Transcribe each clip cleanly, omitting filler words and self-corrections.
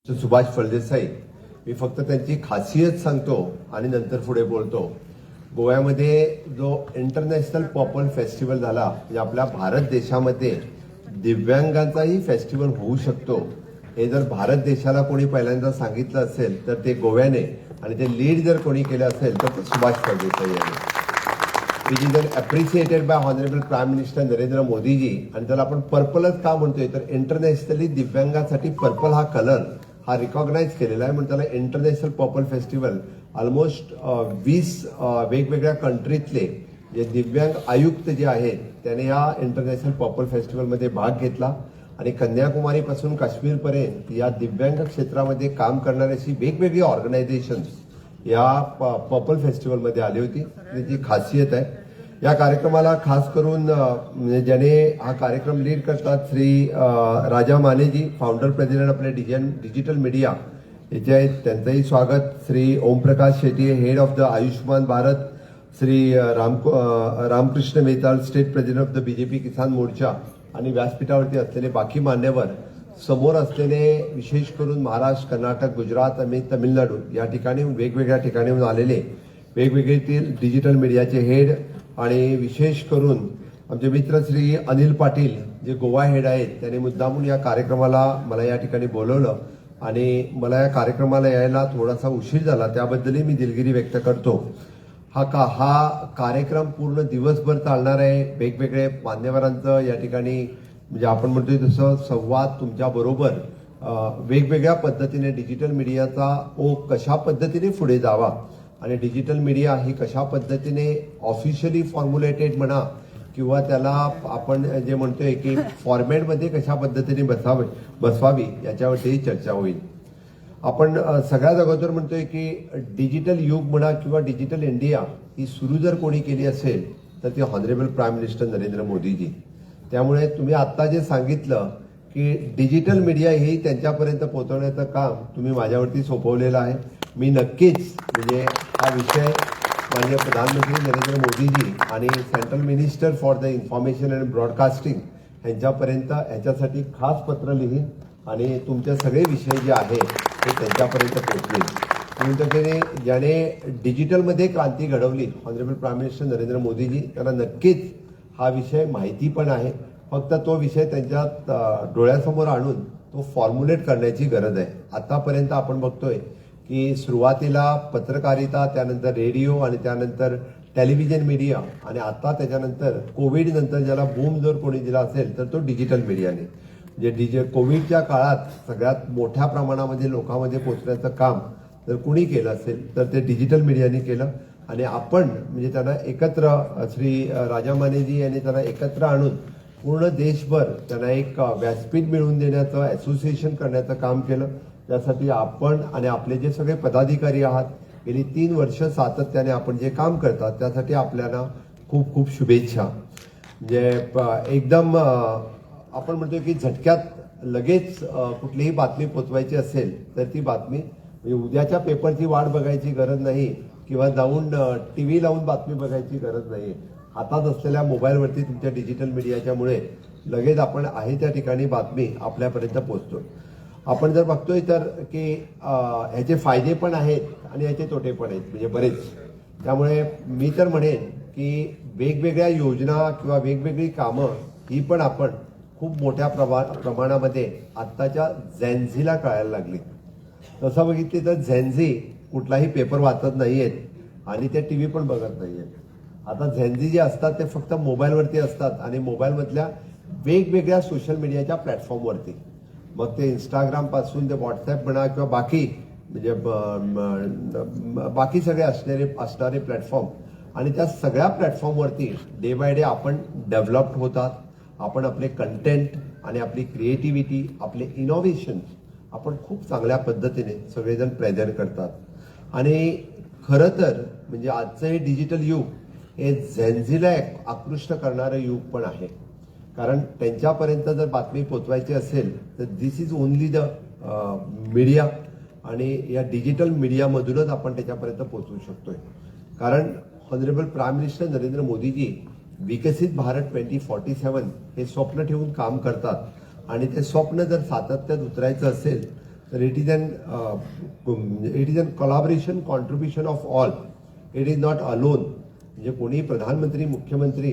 सुभाष फळदेसाई. मी फक्त त्यांची खासियत सांगतो आणि नंतर पुढे बोलतो. गोव्यामध्ये जो इंटरनॅशनल पॉपल फेस्टिवल झाला, म्हणजे आपल्या भारत देशामध्ये दिव्यांगांचाही फेस्टिवल होऊ शकतो, हे जर भारत देशाला कोणी पहिल्यांदा सांगितलं असेल तर ते गोव्याने, आणि ते लीड जर कोणी केलं असेल तर ते सुभाष फळदेसाई यांनी. Which is appreciated by honourable prime minister Narendra Modi ji. आणि त्याला आपण पर्पलच का म्हणतोय तर इंटरनॅशनली दिव्यांगासाठी पर्पल हा कलर हा रिकॉग्नाइज केलेला आहे, म्हणून त्याला इंटरनॅशनल पर्पल फेस्टिवल. ऑलमोस्ट 20 वेगवेगळ्या कंट्रीतले जे दिव्यांग आयुक्त जे आहेत त्याने या इंटरनॅशनल पर्पल फेस्टिवलमध्ये भाग घेतला. आणि कन्याकुमारीपासून काश्मीरपर्यंत या दिव्यांग क्षेत्रामध्ये काम करणारी अशी वेगवेगळी ऑर्गनायझेशन्स या पर्पल फेस्टिवलमध्ये आली होती. त्याची खासियत आहे. या कार्यक्रमाला खास करून ज्याने हा कार्यक्रम लीड करतात श्री राजा मानेजी, फाउंडर प्रेसिडेंट आपले डिजिटल मीडिया याचे आहेत, त्यांचंही स्वागत. Shri Omprakash Shetty, head of the Ayushman Bharat. Shri Ramakrishna Mehtal, state president of the BJP Kisan Morcha. आणि व्यासपीठावरती असलेले बाकी मान्यवर, समोर असलेले विशेष करून महाराष्ट्र, कर्नाटक, गुजरात आणि तमिळनाडू या ठिकाणी वेगवेगळ्या ठिकाणीहून आलेले वेगवेगळे डिजिटल मीडियाचे हेड, आणि विशेष करून आमचे मित्र श्री अनिल पाटील जे गोवा हेड आहेत, त्यांनी मुद्दामून या कार्यक्रमाला मला या ठिकाणी बोलवलं. आणि मला या कार्यक्रमाला यायला थोडासा उशीर झाला, त्याबद्दलही मी दिलगिरी व्यक्त करतो. हा कार्यक्रम पूर्ण दिवसभर चालणार आहे. वेगवेगळे मान्यवरांचं या ठिकाणी म्हणजे आपण म्हणतोय तसं संवाद तुमच्याबरोबर वेगवेगळ्या पद्धतीने डिजिटल मीडियाचा कशा पद्धतीने पुढे जावा आणि डिजिटल मीडिया ही कशा पद्धतीने ऑफिशियली फॉर्म्युलेटेड म्हणा किंवा त्याला आपण जे म्हणतोय की फॉर्मॅटमध्ये कशा पद्धतीने बसवावी याच्यावरती चर्चा होईल. आपण सगळ्यात अगोदर म्हणतोय की डिजिटल युग म्हणा किंवा डिजिटल इंडिया ही सुरू जर कोणी केली असेल तर ते honourable prime minister Narendra Modiji. त्यामुळे तुम्ही आत्ता जे सांगितलं की डिजिटल मीडिया ही त्यांच्यापर्यंत पोहोचवण्याचं काम तुम्ही माझ्यावरती सोपवलेलं आहे. मी नक्कीच म्हणजे हा विषय माननीय प्रधानमंत्री नरेंद्र मोदीजी आणि central minister for the information and broadcasting यांच्यापर्यंत याच्यासाठी खास पत्र लिहीन आणि तुमचे सगळे विषय जे आहेत ते त्यांच्यापर्यंत पोहोचतील. म्हणून ज्याने डिजिटलमध्ये क्रांती घडवली honourable prime minister Narendra Modiji, त्यांना नक्कीच हा विषय माहिती पण आहे. फक्त तो विषय त्यांच्या डोळ्यासमोर आणून तो फॉर्म्युलेट करण्याची गरज आहे. आतापर्यंत आपण बघतोय की सुरुवातीला पत्रकारिता, त्यानंतर रेडिओ आणि त्यानंतर टेलिव्हिजन मीडिया आणि आता त्याच्यानंतर कोविड नंतर ज्याला बूम जर कोणी दिला असेल तर तो डिजिटल मीडियाने. जे कोविडच्या काळात सगळ्यात मोठ्या प्रमाणामध्ये लोकांमध्ये पोहोचण्याचं काम जर कुणी केलं असेल तर ते डिजिटल मीडियाने केलं. आणि आपण म्हणजे त्यांना एकत्र श्री राजा मानेजी यांनी त्यांना एकत्र आणून पूर्ण देशभर त्यांना एक व्यासपीठ मिळवून देण्याचं, असोसिएशन करण्याचं काम केलं. त्यासाठी आपण आणि आपले जे सगळे पदाधिकारी आहात गेली 3 वर्ष सातत्याने आपण जे काम करतात त्यासाठी आपल्याला खूप खूप शुभेच्छा. म्हणजे एकदम आपण म्हणतो की झटक्यात लगेच कुठलीही बातमी पोचवायची असेल तर ती बातमी म्हणजे उद्याच्या पेपरची वाट बघायची गरज नाही किंवा जाऊन TV लावून बातमी बघायची गरज नाही. हातात असलेल्या मोबाईलवरती तुमच्या डिजिटल मीडियाच्यामुळे लगेच आपण आहे त्या ठिकाणी बातमी आपल्यापर्यंत पोहोचतो. आपण जर बघतोय तर की ह्याचे फायदे पण आहेत आणि ह्याचे तोटे पण आहेत म्हणजे बरेच. त्यामुळे मी तर म्हणेन की वेगवेगळ्या योजना किंवा वेगवेगळी कामं ही पण आपण खूप मोठ्या प्रमाणामध्ये आत्ताच्या झेनझीला कळायला लागली. तसं बघितलं तर झेनझी कुठलाही पेपर वाचत नाहीयेत आणि ते TV पण बघत नाहीयेत. आता झेनझी जे असतात ते फक्त मोबाईलवरती असतात आणि मोबाईलमधल्या वेगवेगळ्या सोशल मीडियाच्या प्लॅटफॉर्मवरती, मग ते इंस्टाग्रामपासून ते व्हॉट्सॲप म्हणा किंवा बाकी म्हणजे बाकी सगळे असणारे प्लॅटफॉर्म, आणि त्या सगळ्या प्लॅटफॉर्मवरती डे बाय डे आपण डेव्हलप्ड होतात. आपण आपले कंटेंट आणि आपली क्रिएटिव्हिटी, आपले इनोव्हेशन्स आपण खूप चांगल्या पद्धतीने सगळेजण प्रेझेंट करतात. आणि खरं तर म्हणजे आजचं हे डिजिटल युग हे झेनझीला आकृष्ट करणारं युग पण आहे. कारण त्यांच्यापर्यंत जर बातमी पोचवायची असेल तर दिस इज ओनली द मीडिया, आणि या डिजिटल मीडियामधूनच आपण त्याच्यापर्यंत पोचवू शकतोय. कारण honourable prime minister Narendra Modiji विकसित भारत 2047 हे स्वप्न ठेवून काम करतात आणि ते स्वप्न जर सातत्यात उतरायचं असेल तर it is an collaboration contribution of all. It is not alone. म्हणजे कोणी प्रधानमंत्री मुख्यमंत्री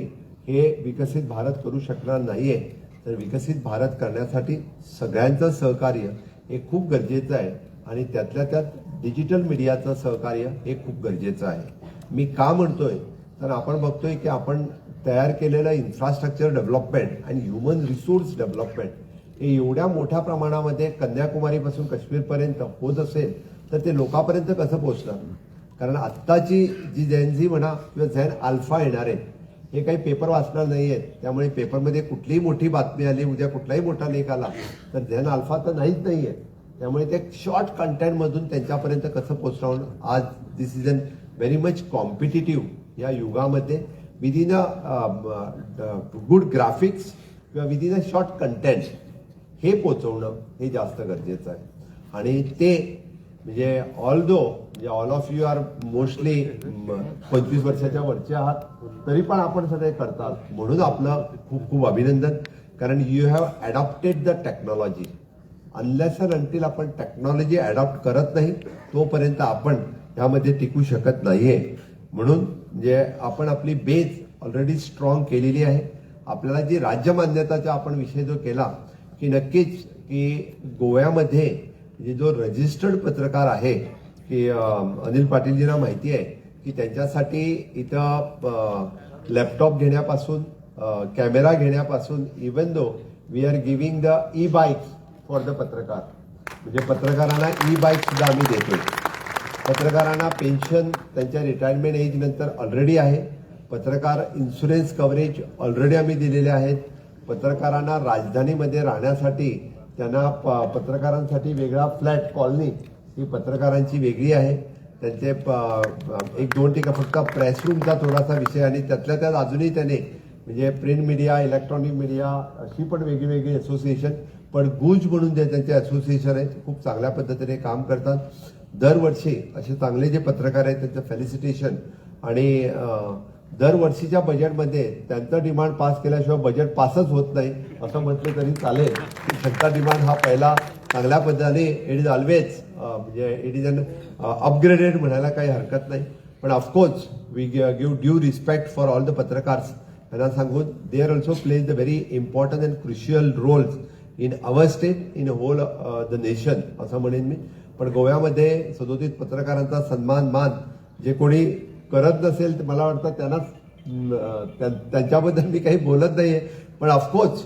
हे विकसित भारत करू शकणार नाहीये. तर विकसित भारत करण्यासाठी सगळ्यांचं सहकार्य हे खूप गरजेचं आहे आणि त्यातल्या त्यात डिजिटल मीडियाचं सहकार्य हे खूप गरजेचं आहे. मी का म्हणतोय तर आपण बघतोय की आपण तयार केलेलं इन्फ्रास्ट्रक्चर डेव्हलपमेंट आणि ह्युमन रिसोर्स डेव्हलपमेंट हे एवढ्या मोठ्या प्रमाणामध्ये कन्याकुमारीपासून काश्मीरपर्यंत होत असेल तर ते लोकांपर्यंत कसं पोहोचणार. कारण आत्ताची जी झेन झी म्हणा किंवा झेन अल्फा येणार आहे हे काही पेपर वाचणार नाही आहेत. त्यामुळे पेपरमध्ये कुठलीही मोठी बातमी आली, उद्या कुठलाही मोठा लेख आला तर झेन अल्फा तर नाहीच नाही आहे. त्यामुळे ते शॉर्ट कंटेंटमधून त्यांच्यापर्यंत कसं पोहोचवणं. आज this is an very much competitive या युगामध्ये विदिन अ गुड ग्राफिक्स किंवा विदिन अ शॉर्ट कंटेंट हे पोचवणं हे जास्त गरजेचं आहे. आणि ते म्हणजे म्हणजे all of you are mostly 25 वर्षाच्या वरचे आहात तरी पण आपण सगळे करतात म्हणून आपलं खूप खूप अभिनंदन. कारण you have adopted the technology. Unless and until आपण टेक्नॉलॉजी अडॉप्ट करत नाही तोपर्यंत आपण ह्यामध्ये टिकू शकत नाहीये. म्हणून जे आपण आपली बेस ऑलरेडी स्ट्रॉंग केलेली आहे. आपल्याला जी राज्य मान्यताचा आपण विषय जो केला की नक्कीच की गोव्यामध्ये जो रजिस्टर्ड पत्रकार आहे की अनिल पाटीलजींना माहिती आहे की त्यांच्यासाठी इथं लॅपटॉप घेण्यापासून कॅमेरा घेण्यापासून even though we are giving the e bikes for the पत्रकार. म्हणजे पत्रकारांना ई बाईक सुद्धा आम्ही देतोय. पत्रकारांना पेन्शन त्यांच्या रिटायरमेंट एज नंतर ऑलरेडी आहे. पत्रकार इन्शुरन्स कव्हरेज ऑलरेडी आम्ही दिलेले आहेत. पत्रकारांना राजधानीमध्ये राहण्यासाठी त्यांना पत्रकारांसाठी वेगळा फ्लॅट कॉलनी ही पत्रकारांची वेगळी आहे. त्यांचे 1-2 ठिकाण फक्त प्रेस रूमचा थोडासा विषय आणि त्यातल्या त्यात अजूनही त्याने म्हणजे प्रिंट मीडिया इलेक्ट्रॉनिक मीडिया अशी पण वेगळी असोसिएशन पण गुज म्हणून जे त्यांचे असोसिएशन आहे ते खूप चांगल्या पद्धतीने काम करतात. दरवर्षी असे चांगले जे पत्रकार आहेत त्यांचं फेलिसिटेशन आणि दरवर्षीच्या बजेटमध्ये त्यांचा डिमांड पास केल्याशिवाय बजेट पासच होत नाही असं म्हटलं तरी चालेल. त्यांचा डिमांड हा पहिला चांगल्या पद्धतीने इट इज ऑलवेज म्हणजे इट इज अन अपग्रेडेड म्हणायला काही हरकत नाही. पण of course we give due respect for all the पत्रकार्स. त्यांना सांगून they are also plays the very important and crucial roles in our state in whole the nation असं म्हणेन मी. पण गोव्यामध्ये सदोदित पत्रकारांचा सन्मान मान जे कोणी करत नसेल तर मला वाटतं त्यांच्याबद्दल मी काही बोलत नाहीये. पण ऑफकोर्स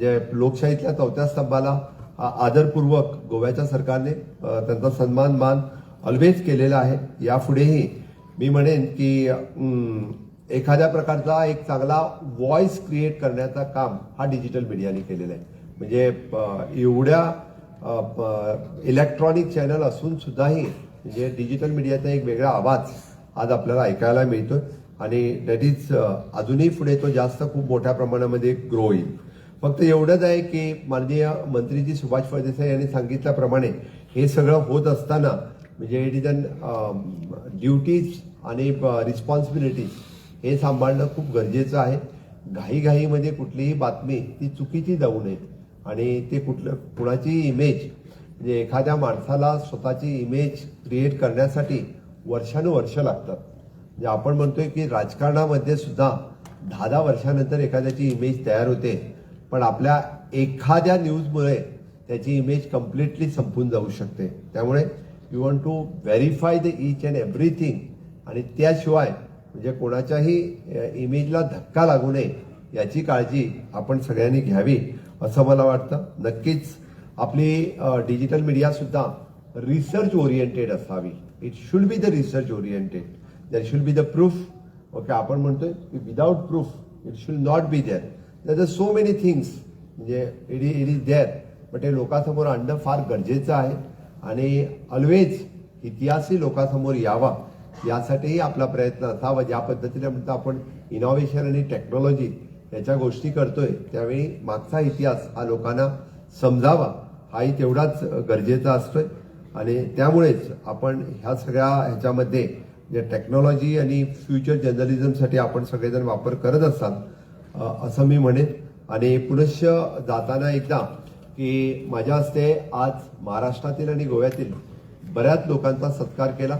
जे लोकशाहीतल्या 4थ्या स्तंभाला आदरपूर्वक गोव्याच्या सरकारने त्यांचा सन्मान मान ऑलवेज केलेला आहे. यापुढेही मी म्हणेन की एखाद्या प्रकारचा एक चांगला व्हॉइस क्रिएट करण्याचा काम हा डिजिटल मीडियाने केलेला आहे. म्हणजे एवढ्या इलेक्ट्रॉनिक चॅनल असून सुद्धाही म्हणजे डिजिटल मीडियाचा एक वेगळा आवाज आज आपल्याला ऐकायला मिळतोय आणि दॅट इज अजूनही पुढे तो जास्त खूप मोठ्या प्रमाणामध्ये ग्रो होईल. फक्त एवढंच आहे की माननीय मंत्रीजी सुभाष फळदेसाई यांनी सांगितल्याप्रमाणे हे सगळं होत असताना म्हणजे इट इज अन ड्युटीज आणि रिस्पॉन्सिबिलिटीज हे सांभाळणं खूप गरजेचं आहे. घाईघाईमध्ये कुठलीही बातमी ती चुकीची जाऊ नये आणि ते कुणाची इमेज म्हणजे एखाद्या माणसाला स्वतःची इमेज क्रिएट करण्यासाठी वर्षानुवर्ष लागतात. म्हणजे आपण म्हणतोय की राजकारणामध्ये सुद्धा 10 वर्षानंतर एखाद्याची इमेज तयार होते. पण आपल्या एखाद्या न्यूजमुळे त्याची इमेज कम्प्लिटली संपून जाऊ शकते. त्यामुळे you want to verify the each and everything आणि त्याशिवाय म्हणजे कोणाच्याही इमेजला धक्का लागू नये याची काळजी आपण सगळ्यांनी घ्यावी असं मला वाटतं. नक्कीच आपली डिजिटल मीडिया सुद्धा रिसर्च ओरिएंटेड असावी. It should be the research oriented. There should be the proof. Okay आपण म्हणतोय की without proof it should not be there. There are so many things म्हणजे इट इज देअर बट हे लोकांसमोर आणणं फार गरजेचं आहे आणि ऑलवेज इतिहासही लोकांसमोर यावा यासाठीही आपला प्रयत्न असावा. ज्या पद्धतीने म्हणतो आपण इनोव्हेशन आणि टेक्नॉलॉजी याच्या गोष्टी करतोय त्यावेळी मागचा इतिहास हा लोकांना समजावा हाही तेवढाच गरजेचा असतोय. आणि त्यामुळेच आपण ह्या सगळ्या ह्याच्यामध्ये जे टेक्नॉलॉजी आणि फ्युचर जर्नलिझमसाठी आपण सगळेजण वापर करत असाल असं मी म्हणेन. आणि पुनश्च जाताना एकदा की माझ्या हस्ते आज महाराष्ट्रातील आणि गोव्यातील बऱ्याच लोकांचा सत्कार केला.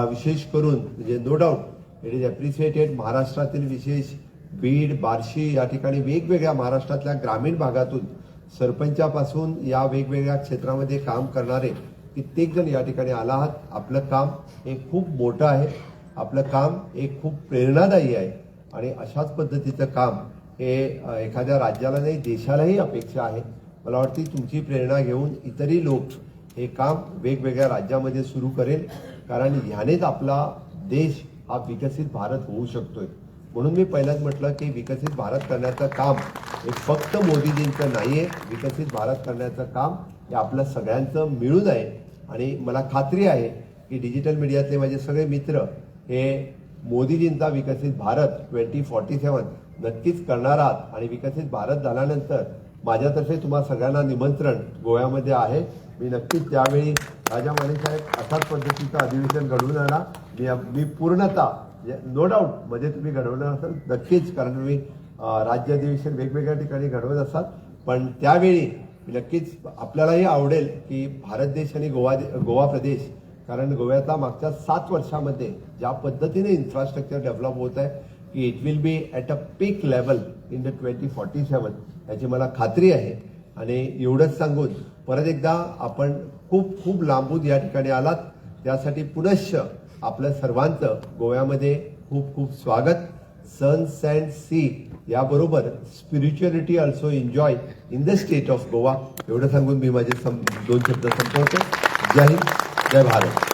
विशेष करून म्हणजे no doubt it is appreciated. महाराष्ट्रातील विशेष बीड, बार्शी या ठिकाणी वेगवेगळ्या महाराष्ट्रातल्या ग्रामीण भागातून सरपंचापासून या वेगवेगळ्या क्षेत्रामध्ये काम करणारे कित्येक जण या ठिकाणी आला आहात. आपलं काम हे खूप मोठं आहे, आपलं काम हे खूप प्रेरणादायी आहे आणि अशाच पद्धतीचं काम हे एखाद्या राज्याला नाही देशालाही अपेक्षा आहे. मला वाटते तुमची प्रेरणा घेऊन इतरही लोक हे काम वेगवेगळ्या राज्यामध्ये सुरू करेल, कारण ह्यानेच आपला देश हा विकसित भारत होऊ शकतोय. म्हणून मी पहिलाच म्हटलं की विकसित भारत करण्याचं काम हे फक्त मोदीजींचं नाहीये. विकसित भारत करण्याचं काम हे आपलं सगळ्यांचं मिळून आहे आणि मला खात्री आहे की डिजिटल मीडियातले माझे सगळे मित्र हे मोदीजींचा विकसित भारत 2047 नक्कीच करणार आहात. आणि विकसित भारत झाल्यानंतर माझ्यातर्फे तुम्हा सगळ्यांना निमंत्रण गोव्यामध्ये आहे. मी नक्कीच त्यावेळी राजा माने साहेब अशाच पद्धतीचं अधिवेशन घडवून आणा. मी पूर्णतः नो डाऊट मध्ये तुम्ही घडवणार असाल नक्कीच, कारण तुम्ही राज्य अधिवेशन वेगवेगळ्या ठिकाणी घडवत असाल, पण त्यावेळी नक्कीच आपल्यालाही आवडेल की भारत देश आणि गोवा प्रदेश, कारण गोव्याचा मागच्या 7 वर्षामध्ये ज्या पद्धतीने इन्फ्रास्ट्रक्चर डेव्हलप होत आहे की it will be at a peak level in the 2047 याची मला खात्री आहे. आणि एवढंच सांगून परत एकदा आपण खूप खूप लांबून या ठिकाणी आलात त्यासाठी पुनश्च आपल्या सर्वांचं गोव्यामध्ये खूप खूप स्वागत. सन्स अँड सी याबरोबर spirituality also enjoy in the state of Goa एवढं सांगून मी माझे 2 शब्द संपवतो. जय हिंद, जय भारत.